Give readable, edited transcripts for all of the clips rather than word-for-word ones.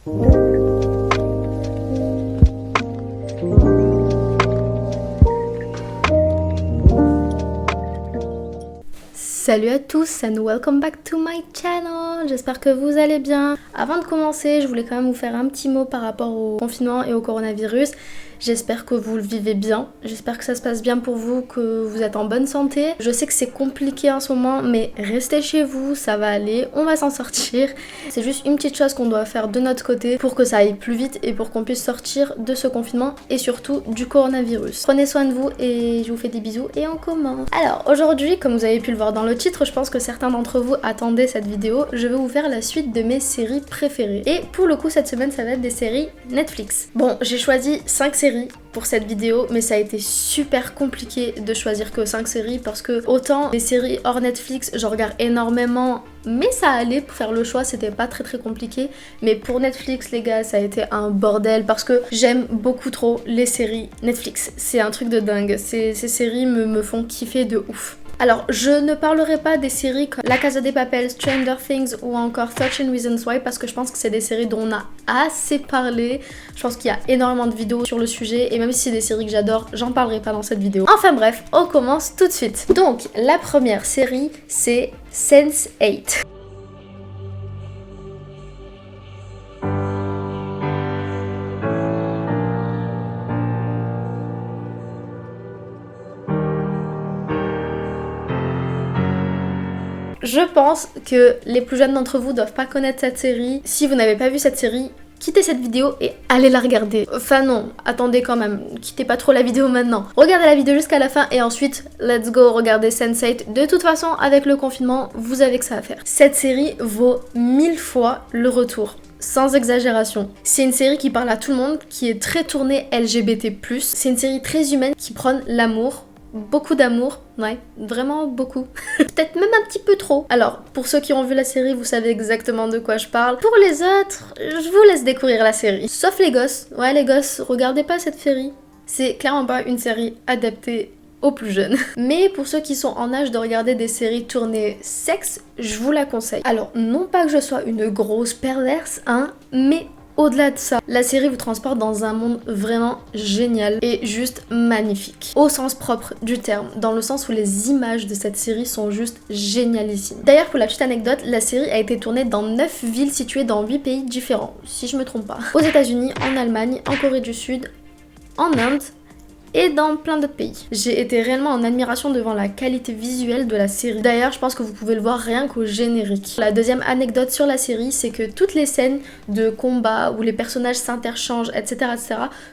Salut à tous and welcome back to my channel, j'espère que vous allez bien. Avant de commencer, je voulais quand même vous faire un petit mot par rapport au confinement et au coronavirus. J'espère que vous le vivez bien, j'espère que ça se passe bien pour vous, que vous êtes en bonne santé. Je sais que c'est compliqué en ce moment, mais restez chez vous, ça va aller, on va s'en sortir. C'est juste une petite chose qu'on doit faire de notre côté pour que ça aille plus vite et pour qu'on puisse sortir de ce confinement et surtout du coronavirus. Prenez soin de vous et je vous fais des bisous et on commence. Alors aujourd'hui, comme vous avez pu le voir dans le titre, je pense que certains d'entre vous attendaient cette vidéo, je vais vous faire la suite de mes séries préférées. Et pour le coup, cette semaine, ça va être des séries Netflix. Bon, j'ai choisi 5 séries pour cette vidéo, mais ça a été super compliqué de choisir que 5 séries parce que autant les séries hors Netflix, j'en regarde énormément, mais ça allait pour faire le choix, c'était pas très compliqué. Mais pour Netflix, les gars, ça a été un bordel parce que j'aime beaucoup trop les séries Netflix. C'est un truc de dingue, ces séries me font kiffer de ouf. Alors, je ne parlerai pas des séries comme La Casa de Papel, Stranger Things ou encore 13 Reasons Why parce que je pense que c'est des séries dont on a assez parlé. Je pense qu'il y a énormément de vidéos sur le sujet et même si c'est des séries que j'adore, j'en parlerai pas dans cette vidéo. Enfin bref, on commence tout de suite. Donc, la première série, c'est Sense8. Je pense que les plus jeunes d'entre vous doivent pas connaître cette série. Si vous n'avez pas vu cette série, quittez cette vidéo et allez la regarder. Enfin non, attendez quand même, quittez pas trop la vidéo maintenant. Regardez la vidéo jusqu'à la fin et ensuite, let's go, regardez Sense8. De toute façon, avec le confinement, vous avez que ça à faire. Cette série vaut 1000 fois le retour. Sans exagération. C'est une série qui parle à tout le monde, qui est très tournée LGBT+. C'est une série très humaine qui prône l'amour. Beaucoup d'amour, ouais, vraiment beaucoup. Peut-être même un petit peu trop. Alors, pour ceux qui ont vu la série, vous savez exactement de quoi je parle. Pour les autres, je vous laisse découvrir la série. Sauf les gosses. Ouais, les gosses, regardez pas cette série. C'est clairement pas une série adaptée aux plus jeunes. Mais pour ceux qui sont en âge de regarder des séries tournées sexe, je vous la conseille. Alors, non pas que je sois une grosse perverse, hein, mais au-delà de ça, la série vous transporte dans un monde vraiment génial et juste magnifique. Au sens propre du terme, dans le sens où les images de cette série sont juste génialissimes. D'ailleurs, pour la petite anecdote, la série a été tournée dans 9 villes situées dans 8 pays différents, si je me trompe pas. Aux États-Unis, en Allemagne, en Corée du Sud, en Inde et dans plein d'autres pays. J'ai été réellement en admiration devant la qualité visuelle de la série. D'ailleurs, je pense que vous pouvez le voir rien qu'au générique. La deuxième anecdote sur la série, c'est que toutes les scènes de combat où les personnages s'interchangent, etc.,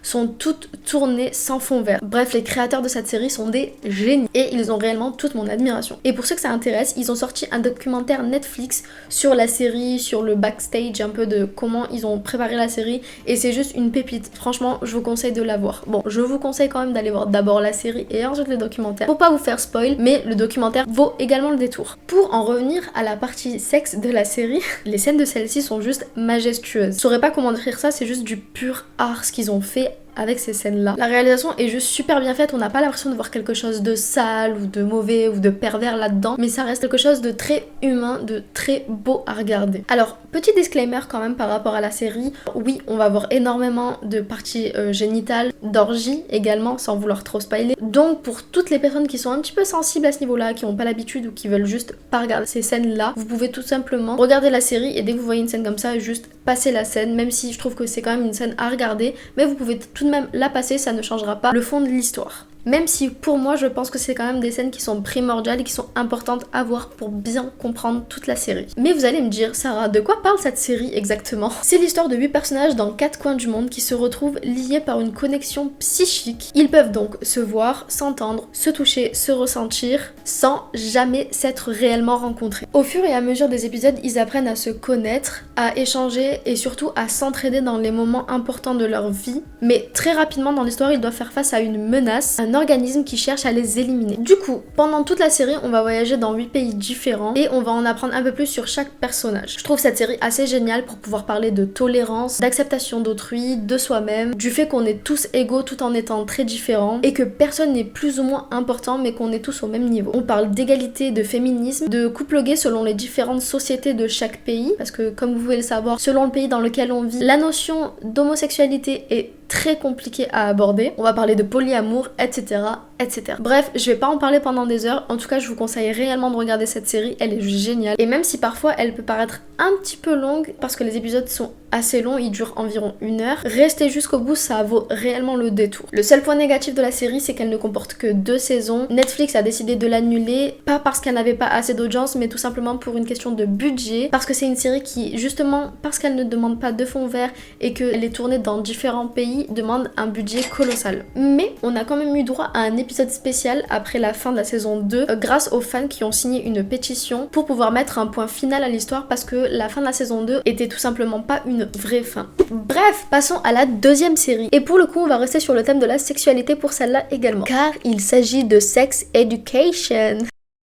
sont toutes tournées sans fond vert. Bref, les créateurs de cette série sont des génies et ils ont réellement toute mon admiration. Et pour ceux que ça intéresse, ils ont sorti un documentaire Netflix sur la série, sur le backstage, un peu de comment ils ont préparé la série et c'est juste une pépite. Franchement, je vous conseille de la voir. Bon, je vous conseille quand même d'aller voir d'abord la série et ensuite le documentaire pour pas vous faire spoil, mais le documentaire vaut également le détour. Pour en revenir à la partie sexe de la série, les scènes de celle-ci sont juste majestueuses. Je saurais pas comment décrire ça, c'est juste du pur art ce qu'ils ont fait avec ces scènes-là. La réalisation est juste super bien faite, on n'a pas l'impression de voir quelque chose de sale ou de mauvais ou de pervers là-dedans, mais ça reste quelque chose de très humain, de très beau à regarder. Alors, petit disclaimer quand même par rapport à la série, oui, on va voir énormément de parties génitales, d'orgies également, sans vouloir trop spoiler. Donc pour toutes les personnes qui sont un petit peu sensibles à ce niveau-là, qui n'ont pas l'habitude ou qui veulent juste pas regarder ces scènes-là, vous pouvez tout simplement regarder la série et dès que vous voyez une scène comme ça, juste passer la scène, même si je trouve que c'est quand même une scène à regarder, mais vous pouvez tout de même la passer, ça ne changera pas le fond de l'histoire. Même si pour moi je pense que c'est quand même des scènes qui sont primordiales et qui sont importantes à voir pour bien comprendre toute la série. Mais vous allez me dire, Sarah, de quoi parle cette série exactement? C'est l'histoire de 8 personnages dans 4 coins du monde qui se retrouvent liés par une connexion psychique. Ils peuvent donc se voir, s'entendre, se toucher, se ressentir sans jamais s'être réellement rencontrés. Au fur et à mesure des épisodes, ils apprennent à se connaître, à échanger et surtout à s'entraider dans les moments importants de leur vie. Mais très rapidement dans l'histoire, ils doivent faire face à une menace, un un organisme qui cherche à les éliminer. Du coup, pendant toute la série, on va voyager dans 8 pays différents et on va en apprendre un peu plus sur chaque personnage. Je trouve cette série assez géniale pour pouvoir parler de tolérance, d'acceptation d'autrui, de soi-même, du fait qu'on est tous égaux tout en étant très différents et que personne n'est plus ou moins important mais qu'on est tous au même niveau. On parle d'égalité, de féminisme, de couple gay selon les différentes sociétés de chaque pays parce que comme vous pouvez le savoir, selon le pays dans lequel on vit, la notion d'homosexualité est très compliqué à aborder. On va parler de polyamour, etc. etc. Bref, je vais pas en parler pendant des heures. En tout cas, je vous conseille réellement de regarder cette série. Elle est géniale. Et même si parfois elle peut paraître un petit peu longue, parce que les épisodes sont assez longs, ils durent environ 1 heure, restez jusqu'au bout, ça vaut réellement le détour. Le seul point négatif de la série, c'est qu'elle ne comporte que 2 saisons. Netflix a décidé de l'annuler, pas parce qu'elle n'avait pas assez d'audience, mais tout simplement pour une question de budget. Parce que c'est une série qui, justement, parce qu'elle ne demande pas de fond vert et qu'elle est tournée dans différents pays, demande un budget colossal. Mais on a quand même eu droit à un épisode spécial après la fin de la saison 2 grâce aux fans qui ont signé une pétition pour pouvoir mettre un point final à l'histoire parce que la fin de la saison 2 était tout simplement pas une vraie fin. Bref, passons à la deuxième série. Et pour le coup, on va rester sur le thème de la sexualité pour celle-là également. Car il s'agit de Sex Education.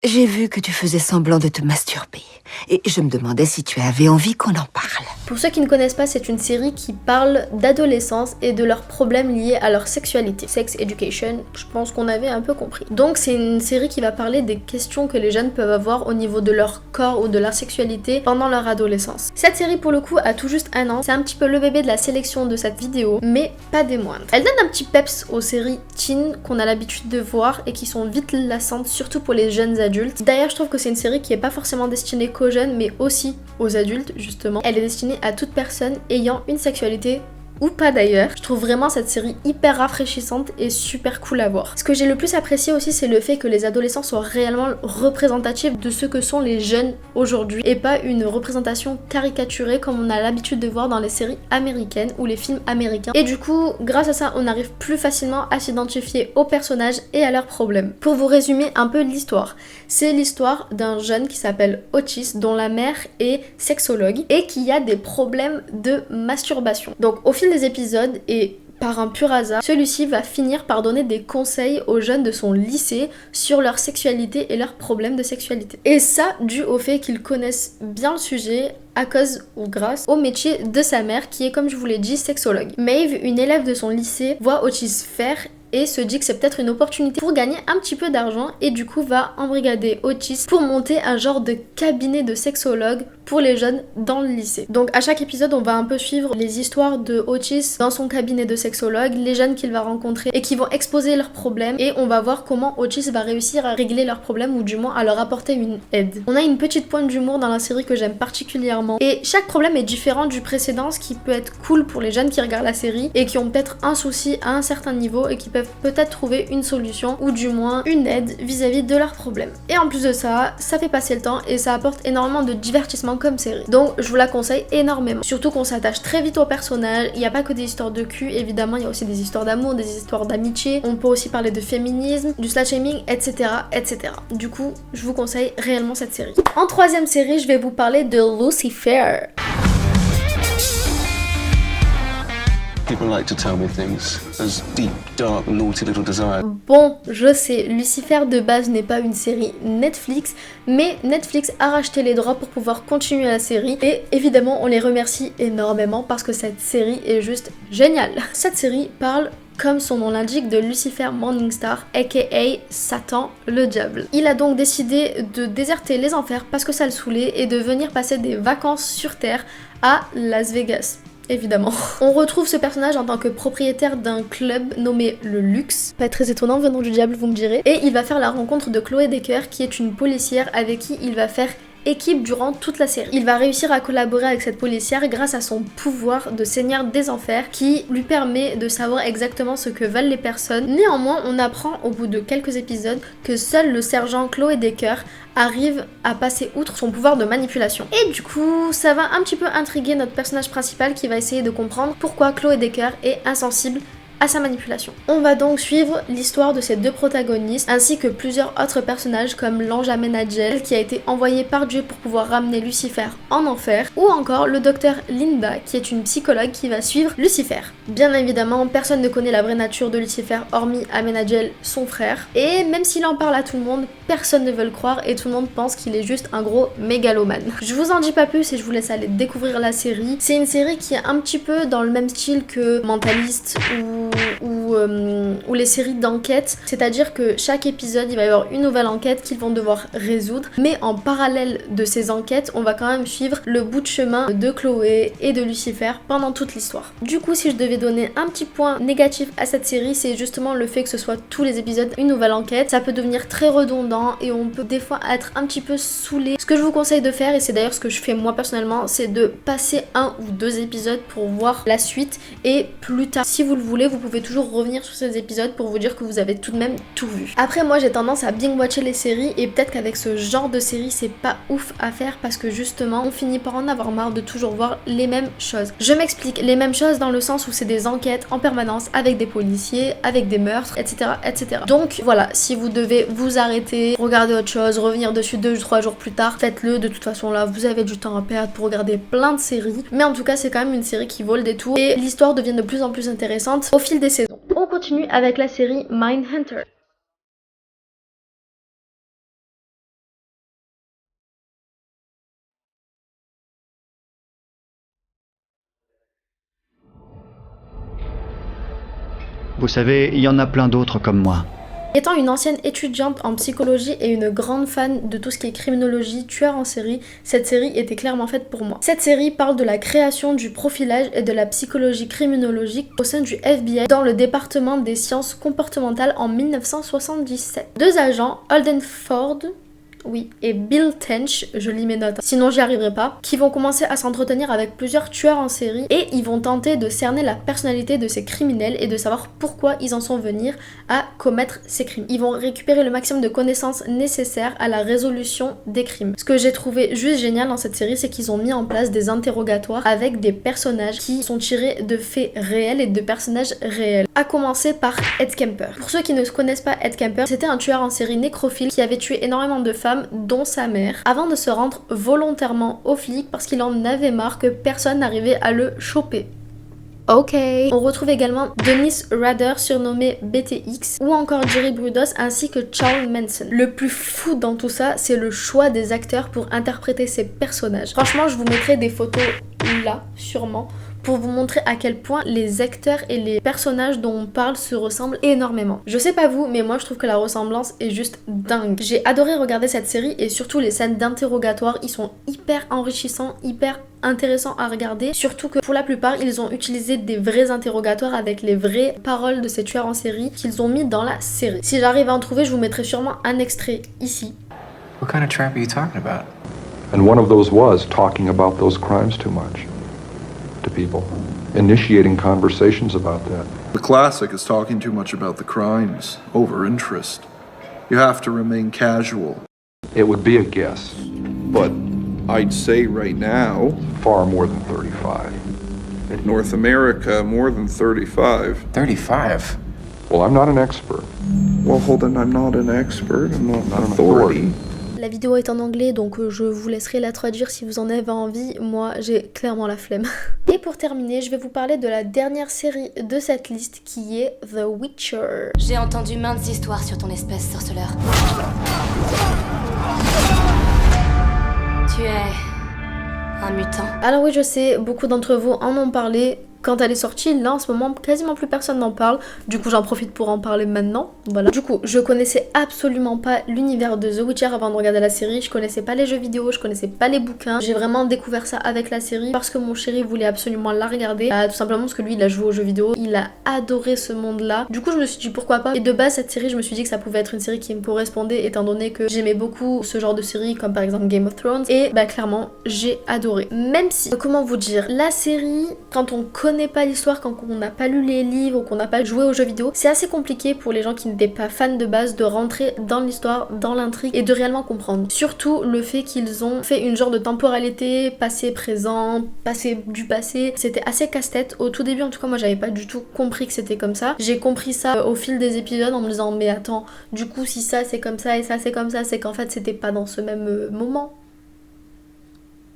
J'ai vu que tu faisais semblant de te masturber. Et je me demandais si tu avais envie qu'on en parle. Pour ceux qui ne connaissent pas, c'est une série qui parle d'adolescence et de leurs problèmes liés à leur sexualité. Sex Education, je pense qu'on avait un peu compris. Donc c'est une série qui va parler des questions que les jeunes peuvent avoir au niveau de leur corps ou de leur sexualité pendant leur adolescence. Cette série pour le coup a tout juste 1 an. C'est un petit peu le bébé de la sélection de cette vidéo, mais pas des moindres. Elle donne un petit peps aux séries teen qu'on a l'habitude de voir et qui sont vite lassantes, surtout pour les jeunes adultes. D'ailleurs, je trouve que c'est une série qui est pas forcément destinée qu'aux jeunes, mais aussi aux adultes, justement. Elle est destinée à toute personne ayant une sexualité ou pas d'ailleurs. Je trouve vraiment cette série hyper rafraîchissante et super cool à voir. Ce que j'ai le plus apprécié aussi, c'est le fait que les adolescents soient réellement représentatifs de ce que sont les jeunes aujourd'hui et pas une représentation caricaturée comme on a l'habitude de voir dans les séries américaines ou les films américains. Et du coup, grâce à ça, on arrive plus facilement à s'identifier aux personnages et à leurs problèmes. Pour vous résumer un peu l'histoire, c'est l'histoire d'un jeune qui s'appelle Otis, dont la mère est sexologue et qui a des problèmes de masturbation. Donc au fil des épisodes et par un pur hasard, celui-ci va finir par donner des conseils aux jeunes de son lycée sur leur sexualité et leurs problèmes de sexualité. Et ça, dû au fait qu'ils connaissent bien le sujet à cause ou grâce au métier de sa mère qui est, comme je vous l'ai dit, sexologue. Maeve, une élève de son lycée, voit Otis faire et se dit que c'est peut-être une opportunité pour gagner un petit peu d'argent et du coup va embrigader Otis pour monter un genre de cabinet de sexologue pour les jeunes dans le lycée. Donc à chaque épisode, on va un peu suivre les histoires de Otis dans son cabinet de sexologue, les jeunes qu'il va rencontrer et qui vont exposer leurs problèmes et on va voir comment Otis va réussir à régler leurs problèmes ou du moins à leur apporter une aide. On a une petite pointe d'humour dans la série que j'aime particulièrement et chaque problème est différent du précédent, ce qui peut être cool pour les jeunes qui regardent la série et qui ont peut-être un souci à un certain niveau et qui peuvent peut-être trouver une solution ou du moins une aide vis-à-vis de leurs problèmes. Et en plus de ça, ça fait passer le temps et ça apporte énormément de divertissement comme série. Donc je vous la conseille énormément. Surtout qu'on s'attache très vite aux personnages, il n'y a pas que des histoires de cul, évidemment il y a aussi des histoires d'amour, des histoires d'amitié, on peut aussi parler de féminisme, du slut-shaming, etc. etc. Du coup, je vous conseille réellement cette série. En troisième série, je vais vous parler de Lucifer. People like to tell me things as deep, dark, naughty little desires. Bon, je sais, Lucifer de base n'est pas une série Netflix, mais Netflix a racheté les droits pour pouvoir continuer la série et évidemment on les remercie énormément parce que cette série est juste géniale. Cette série parle, comme son nom l'indique, de Lucifer Morningstar, aka Satan le diable. Il a donc décidé de déserter les enfers parce que ça le saoulait et de venir passer des vacances sur Terre à Las Vegas. Évidemment. On retrouve ce personnage en tant que propriétaire d'un club nommé le Luxe. Pas très étonnant venant du diable, vous me direz. Et il va faire la rencontre de Chloé Decker, qui est une policière avec qui il va faire équipe durant toute la série. Il va réussir à collaborer avec cette policière grâce à son pouvoir de seigneur des enfers qui lui permet de savoir exactement ce que veulent les personnes. Néanmoins, on apprend au bout de quelques épisodes que seul le sergent Chloé Decker arrive à passer outre son pouvoir de manipulation. Et du coup, ça va un petit peu intriguer notre personnage principal qui va essayer de comprendre pourquoi Chloé Decker est insensible à sa manipulation. On va donc suivre l'histoire de ces deux protagonistes ainsi que plusieurs autres personnages comme l'ange Amenajel qui a été envoyé par Dieu pour pouvoir ramener Lucifer en enfer, ou encore le docteur Linda qui est une psychologue qui va suivre Lucifer. Bien évidemment, personne ne connaît la vraie nature de Lucifer hormis Amenajel, son frère, et même s'il en parle à tout le monde, personne ne veut le croire et tout le monde pense qu'il est juste un gros mégalomane. Je vous en dis pas plus et je vous laisse aller découvrir la série. C'est une série qui est un petit peu dans le même style que Mentalist ou les séries d'enquête, c'est-à-dire que chaque épisode il va y avoir une nouvelle enquête qu'ils vont devoir résoudre, mais en parallèle de ces enquêtes on va quand même suivre le bout de chemin de Chloé et de Lucifer pendant toute l'histoire. Du coup, si je devais donner un petit point négatif à cette série, c'est justement le fait que ce soit tous les épisodes une nouvelle enquête. Ça peut devenir très redondant et on peut des fois être un petit peu saoulé. Ce que je vous conseille de faire, et c'est d'ailleurs ce que je fais moi personnellement, c'est de passer 1 ou 2 épisodes pour voir la suite, et plus tard, si vous le voulez, vous pouvez toujours revenir sur ces épisodes pour vous dire que vous avez tout de même tout vu. Après, moi j'ai tendance à binge watcher les séries et peut-être qu'avec ce genre de série c'est pas ouf à faire parce que justement on finit par en avoir marre de toujours voir les mêmes choses. Je m'explique, les mêmes choses dans le sens où c'est des enquêtes en permanence avec des policiers, avec des meurtres, etc. etc. Donc voilà, si vous devez vous arrêter, regarder autre chose, revenir dessus 2 ou 3 jours plus tard, faites-le. De toute façon là vous avez du temps à perdre pour regarder plein de séries, mais en tout cas c'est quand même une série qui vaut le détour et l'histoire devient de plus en plus intéressante au fil des saisons. On continue avec la série Mindhunter. Vous savez, il y en a plein d'autres comme moi. Étant une ancienne étudiante en psychologie et une grande fan de tout ce qui est criminologie, tueur en série, cette série était clairement faite pour moi. Cette série parle de la création du profilage et de la psychologie criminologique au sein du FBI dans le département des sciences comportementales en 1977. 2 agents, Holden Ford, oui, et Bill Tench, je lis mes notes, sinon j'y arriverai pas, qui vont commencer à s'entretenir avec plusieurs tueurs en série et ils vont tenter de cerner la personnalité de ces criminels et de savoir pourquoi ils en sont venus à commettre ces crimes. Ils vont récupérer le maximum de connaissances nécessaires à la résolution des crimes. Ce que j'ai trouvé juste génial dans cette série, c'est qu'ils ont mis en place des interrogatoires avec des personnages qui sont tirés de faits réels et de personnages réels. À commencer par Ed Kemper. Pour ceux qui ne connaissent pas Ed Kemper, c'était un tueur en série nécrophile qui avait tué énormément de femmes dont sa mère, avant de se rendre volontairement aux flics parce qu'il en avait marre que personne n'arrivait à le choper. Ok. On retrouve également Dennis Rader, surnommé BTX, ou encore Jerry Brudos ainsi que Charles Manson. Le plus fou dans tout ça, c'est le choix des acteurs pour interpréter ces personnages. Franchement, je vous mettrai des photos là, sûrement, pour vous montrer à quel point les acteurs et les personnages dont on parle se ressemblent énormément. Je sais pas vous, mais moi je trouve que la ressemblance est juste dingue. J'ai adoré regarder cette série et surtout les scènes d'interrogatoire, ils sont hyper enrichissants, hyper intéressants à regarder. Surtout que pour la plupart, ils ont utilisé des vrais interrogatoires avec les vraies paroles de ces tueurs en série qu'ils ont mis dans la série. Si j'arrive à en trouver, je vous mettrai sûrement un extrait ici. What kind of trap are you talking about? And one of those was talking about those crimes too much to people, initiating conversations about that. The classic is talking too much about the crimes, over interest. You have to remain casual. It would be a guess. But I'd say right now, Far more than 35. in North America, more than 35. 35? Well, I'm not an expert. Well, hold on, I'm not an expert, I'm not Not an an authority. La vidéo est en anglais, donc je vous laisserai la traduire si vous en avez envie. Moi, j'ai clairement la flemme. Et pour terminer, je vais vous parler de la dernière série de cette liste qui est The Witcher. J'ai entendu maintes histoires sur ton espèce, sorceleur. Tu es un mutant. Alors oui, je sais, beaucoup d'entre vous en ont parlé quand elle est sortie. Là, en ce moment, quasiment plus personne n'en parle. Du coup, j'en profite pour en parler maintenant. Voilà. Du coup, je connaissais absolument pas l'univers de The Witcher avant de regarder la série. Je connaissais pas les jeux vidéo, je connaissais pas les bouquins. J'ai vraiment découvert ça avec la série parce que mon chéri voulait absolument la regarder. Tout simplement parce que lui, il a joué aux jeux vidéo. Il a adoré ce monde-là. Du coup, je me suis dit pourquoi pas. Et de base, cette série, je me suis dit que ça pouvait être une série qui me correspondait étant donné que j'aimais beaucoup ce genre de série comme par exemple Game of Thrones. Et bah clairement, j'ai adoré. Même si, comment vous dire, la série, quand on connaît connaît pas l'histoire, quand on n'a pas lu les livres ou qu'on n'a pas joué aux jeux vidéo, c'est assez compliqué pour les gens qui n'étaient pas fans de base de rentrer dans l'histoire, dans l'intrigue et de réellement comprendre. Surtout le fait qu'ils ont fait une genre de temporalité, passé, présent, passé du passé, c'était assez casse-tête. Au tout début en tout cas moi j'avais pas du tout compris que c'était comme ça. J'ai compris ça au fil des épisodes en me disant mais attends, du coup si ça c'est comme ça et ça c'est comme ça, c'est qu'en fait c'était pas dans ce même moment.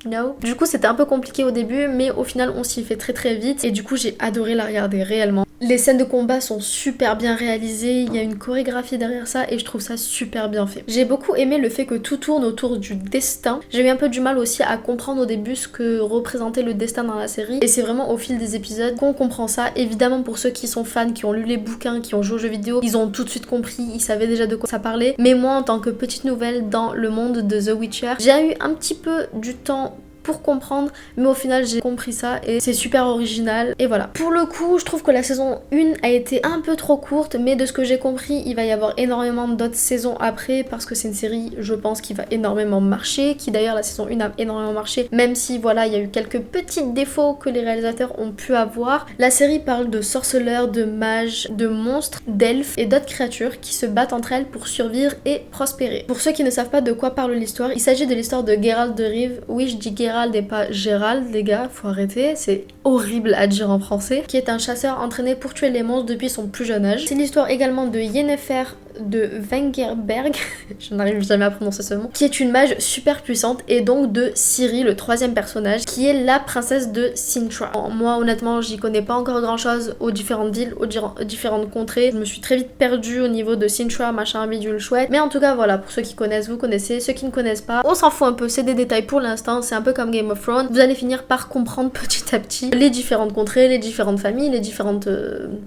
No. Du coup c'était un peu compliqué au début mais au final on s'y fait très très vite et du coup j'ai adoré la regarder réellement. Les scènes de combat sont super bien réalisées, il y a une chorégraphie derrière ça et je trouve ça super bien fait. J'ai beaucoup aimé le fait que tout tourne autour du destin. J'ai eu un peu du mal aussi à comprendre au début ce que représentait le destin dans la série et c'est vraiment au fil des épisodes qu'on comprend ça. Évidemment pour ceux qui sont fans, qui ont lu les bouquins, qui ont joué aux jeux vidéo, ils ont tout de suite compris, ils savaient déjà de quoi ça parlait. Mais moi en tant que petite nouvelle dans le monde de The Witcher, j'ai eu un petit peu du temps pour comprendre, mais au final j'ai compris ça et c'est super original et voilà. Pour le coup je trouve que la saison 1 a été un peu trop courte, mais de ce que j'ai compris il va y avoir énormément d'autres saisons après parce que c'est une série je pense qui va énormément marcher, qui d'ailleurs la saison 1 a énormément marché, même si voilà il y a eu quelques petits défauts que les réalisateurs ont pu avoir. La série parle de sorceleurs, de mages, de monstres, d'elfes et d'autres créatures qui se battent entre elles pour survivre et prospérer. Pour ceux qui ne savent pas de quoi parle l'histoire, il s'agit de l'histoire de Geralt de Rive, oui je dis Geralt et pas Gérald les gars, faut arrêter, c'est horrible à dire en français, qui est un chasseur entraîné pour tuer les monstres depuis son plus jeune âge. C'est l'histoire également de Yennefer de Wengerberg, je n'arrive jamais à prononcer ce mot, qui est une mage super puissante et donc de Ciri, le troisième personnage, qui est la princesse de Cintra. Moi honnêtement j'y connais pas encore grand chose aux différentes villes, aux différentes contrées, je me suis très vite perdue au niveau de Cintra, machin bidule chouette, mais en tout cas voilà, pour ceux qui connaissent vous connaissez, ceux qui ne connaissent pas, on s'en fout un peu, c'est des détails pour l'instant, c'est un peu comme Game of Thrones, vous allez finir par comprendre petit à petit les différentes contrées, les différentes familles, les différentes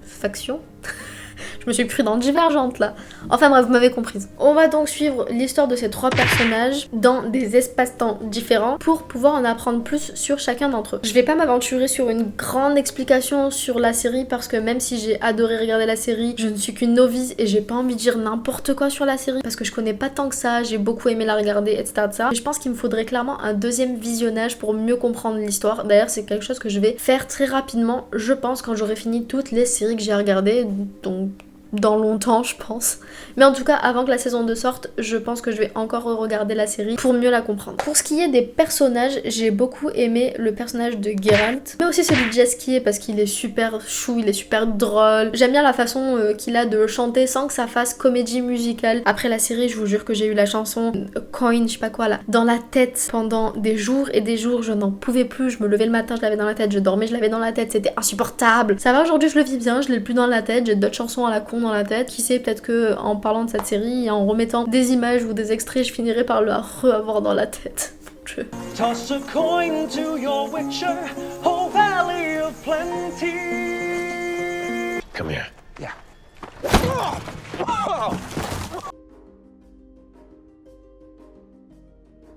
factions. Je me suis pris dans Divergente là. Enfin bref, vous m'avez comprise. On va donc suivre l'histoire de ces trois personnages dans des espaces-temps différents pour pouvoir en apprendre plus sur chacun d'entre eux. Je vais pas m'aventurer sur une grande explication sur la série parce que même si j'ai adoré regarder la série, je ne suis qu'une novice et j'ai pas envie de dire n'importe quoi sur la série parce que je connais pas tant que ça, j'ai beaucoup aimé la regarder, etc. Et je pense qu'il me faudrait clairement un deuxième visionnage pour mieux comprendre l'histoire. D'ailleurs, c'est quelque chose que je vais faire très rapidement, je pense, quand j'aurai fini toutes les séries que j'ai regardées, donc dans longtemps je pense. Mais en tout cas avant que la saison 2 sorte, je pense que je vais encore regarder la série pour mieux la comprendre. Pour ce qui est des personnages, j'ai beaucoup aimé le personnage de Geralt, mais aussi celui de Jaskier parce qu'il est super chou, il est super drôle. J'aime bien la façon qu'il a de chanter sans que ça fasse comédie musicale. Après la série, je vous jure que j'ai eu la chanson Coin, je sais pas quoi là, dans la tête pendant des jours et des jours, je n'en pouvais plus. Je me levais le matin, je l'avais dans la tête, je dormais, je l'avais dans la tête, c'était insupportable. Ça va, aujourd'hui je le vis bien, je l'ai plus dans la tête, j'ai d'autres chansons à la con dans la tête. Qui sait, peut-être que en parlant de cette série et en remettant des images ou des extraits, je finirai par le re-avoir dans la tête. Toss a coin to your witcher, oh valley of plenty. Come here. Yeah.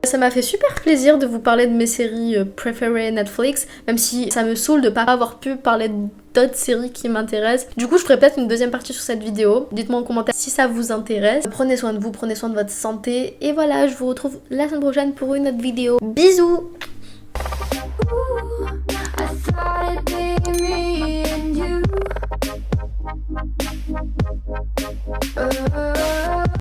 Ça m'a fait super plaisir de vous parler de mes séries préférées Netflix, même si ça me saoule de pas avoir pu parler d'autres séries qui m'intéressent. Du coup, je ferai peut-être une deuxième partie sur cette vidéo. Dites-moi en commentaire si ça vous intéresse. Prenez soin de vous, prenez soin de votre santé. Et voilà, je vous retrouve la semaine prochaine pour une autre vidéo. Bisous! Ooh,